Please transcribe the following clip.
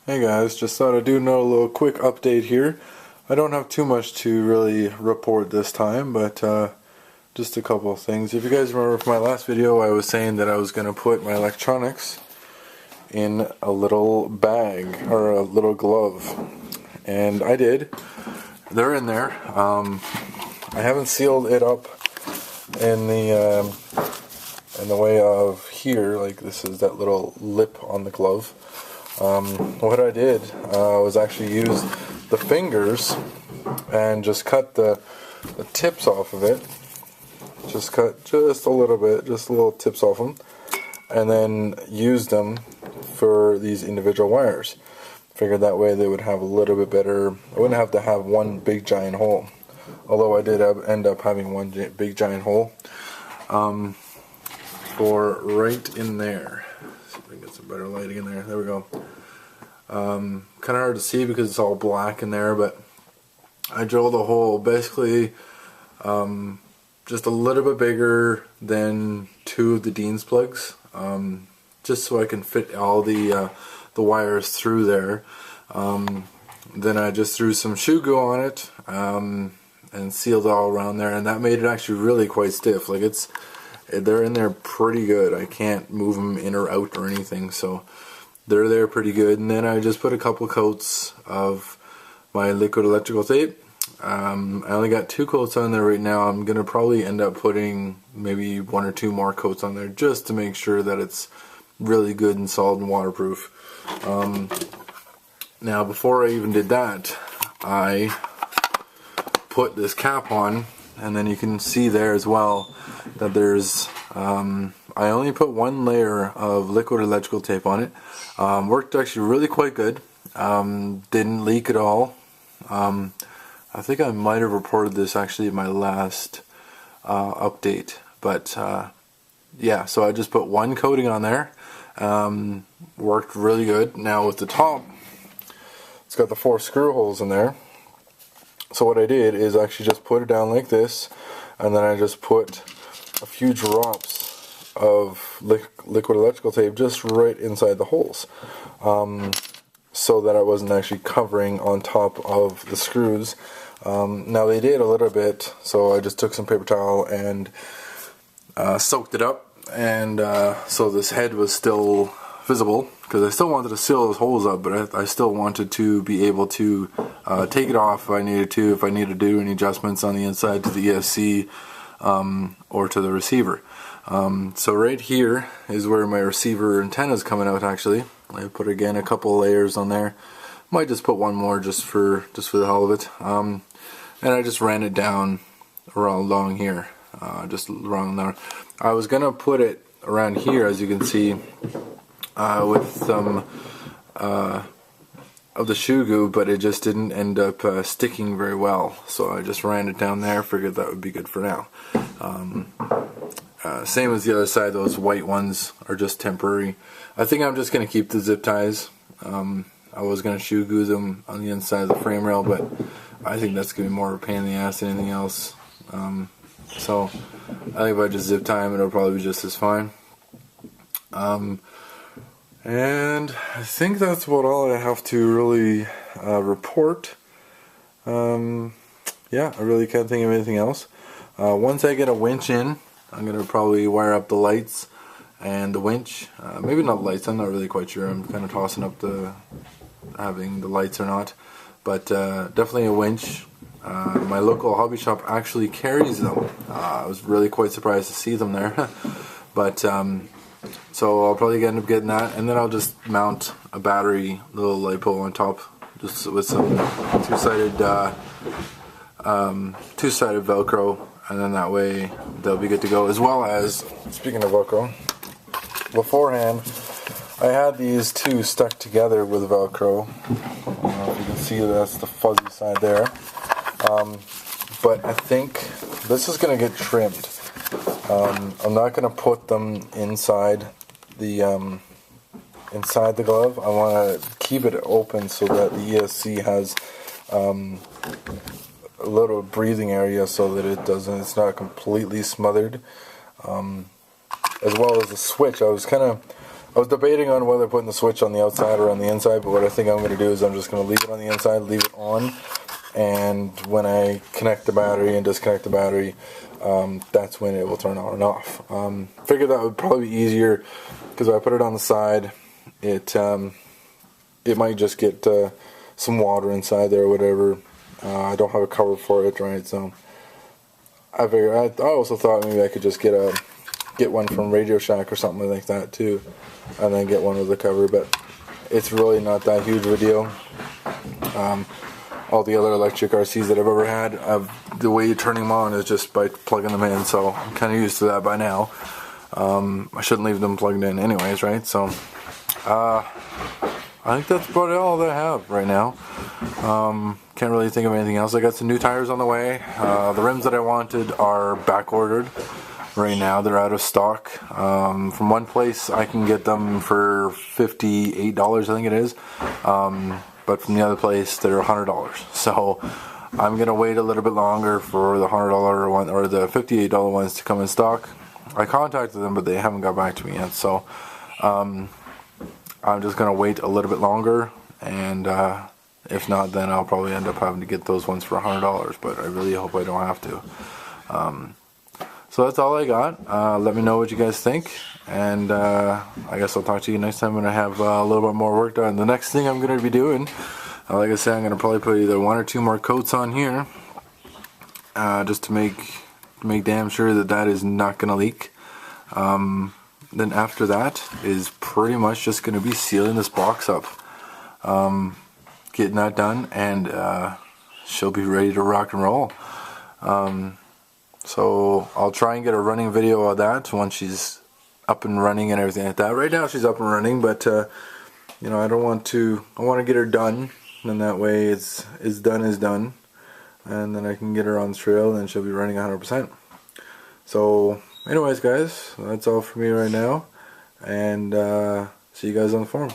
Hey guys, just thought I'd do another little quick update here. I don't have too much to really report this time, but just a couple of things. If you guys remember from my last video, I was saying that I was going to put my electronics in a little bag, or a little glove. And I did. They're in there. I haven't sealed it up in the way of here, like this is that little lip on the glove. What I did was actually use the fingers and just cut the tips off of it. Just cut just a little bit, just little tips off them, and then use them for these individual wires. Figured that way they would have a little bit better, I wouldn't have to have one big giant hole. Although I did end up having one big giant hole for right in there. See if I can get some better lighting in there. There we go. Kind of hard to see because it's all black in there, but I drilled a hole basically just a little bit bigger than two of the Dean's plugs, just so I can fit all the wires through there. Then I just threw some shoe glue on it and sealed it all around there, and that made it actually really quite stiff. Like they're in there pretty good. I can't move them in or out or anything, so they're there pretty good. And then I just put a couple coats of my liquid electrical tape. I only got 2 coats on there right now. I'm gonna probably end up putting maybe 1 or 2 more coats on there just to make sure that it's really good and solid and waterproof. Now before I even did that, I put this cap on, and then you can see there as well that there's I only put 1 layer of liquid electrical tape on it. Worked actually really quite good. Didn't leak at all. I think I might have reported this actually in my last update, but yeah, so I just put 1 coating on there. Worked really good. Now with the top, it's got the 4 screw holes in there. So what I did is actually just put it down like this, and then I just put a few drops of liquid electrical tape just right inside the holes, so that I wasn't actually covering on top of the screws. Now they did a little bit, so I just took some paper towel and soaked it up, and so this head was still visible, because I still wanted to seal those holes up, but I still wanted to be able to take it off if I needed to, if I needed to do any adjustments on the inside to the ESC or to the receiver. So right here is where my receiver antenna is coming out. Actually, I put again a couple layers on there. Might just put 1 more just for the hell of it. And I just ran it down around along here, just around there. I was gonna put it around here, as you can see, with some of the shoe glue, but it just didn't end up sticking very well. So I just ran it down there. Figured that would be good for now. Same as the other side, those white ones are just temporary. I think I'm just going to keep the zip ties. I was going to shoe glue them on the inside of the frame rail, but I think that's going to be more of a pain in the ass than anything else. So I think if I just zip tie them, it'll probably be just as fine. And I think that's about all I have to really report. Yeah, I really can't think of anything else. Once I get a winch in, I'm going to probably wire up the lights and the winch. Maybe not lights, I'm not really quite sure. I'm kind of tossing up having the lights or not. But definitely a winch. My local hobby shop actually carries them. I was really quite surprised to see them there. But so I'll probably end up getting that, and then I'll just mount a battery little LiPo on top, just with some two-sided Velcro, and then that way they'll be good to go. As well as, speaking of Velcro, beforehand I had these 2 stuck together with Velcro. If you can see, that's the fuzzy side there. But I think this is going to get trimmed. I'm not going to put them inside the glove. I want to keep it open so that the ESC has a little breathing area, so that it's not completely smothered. As well as the switch, I was kind of I was debating on whether putting the switch on the outside or on the inside, but what I think I'm going to do is I'm just going to leave it on the inside, leave it on, and when I connect the battery and disconnect the battery, that's when it will turn on and off. Figured that would probably be easier, because if I put it on the side, it might just get some water inside there or whatever. I don't have a cover for it, right? So I figured, I also thought maybe I could just get one from Radio Shack or something like that too, and then get one with a cover, but it's really not that huge of a deal. All the other electric RCs that I've ever had, the way you're turning them on is just by plugging them in, so I'm kind of used to that by now. I shouldn't leave them plugged in anyways, right? So I think that's about all that I have right now. Can't really think of anything else. I got some new tires on the way. The rims that I wanted are back ordered right now. They're out of stock. From one place I can get them for $58, I think it is. But from the other place they're $100. So I'm gonna wait a little bit longer for the $100 one or the $58 ones to come in stock. I contacted them, but they haven't got back to me yet. So I'm just gonna wait a little bit longer, and if not, then I'll probably end up having to get those ones for $100. But I really hope I don't have to. So that's all I got. Let me know what you guys think, and I guess I'll talk to you next time when I have a little bit more work done. The next thing I'm going to be doing, like I said, I'm going to probably put either 1 or 2 more coats on here, just to make damn sure that that is not going to leak. Then after that is pretty much just going to be sealing this box up, getting that done, and she'll be ready to rock and roll. So I'll try and get a running video of that once she's up and running and everything like that. Right now she's up and running, but you know, I want to get her done, and that way it's done, and then I can get her on the trail and she'll be running 100%. So anyways guys, that's all for me right now, and see you guys on the forum.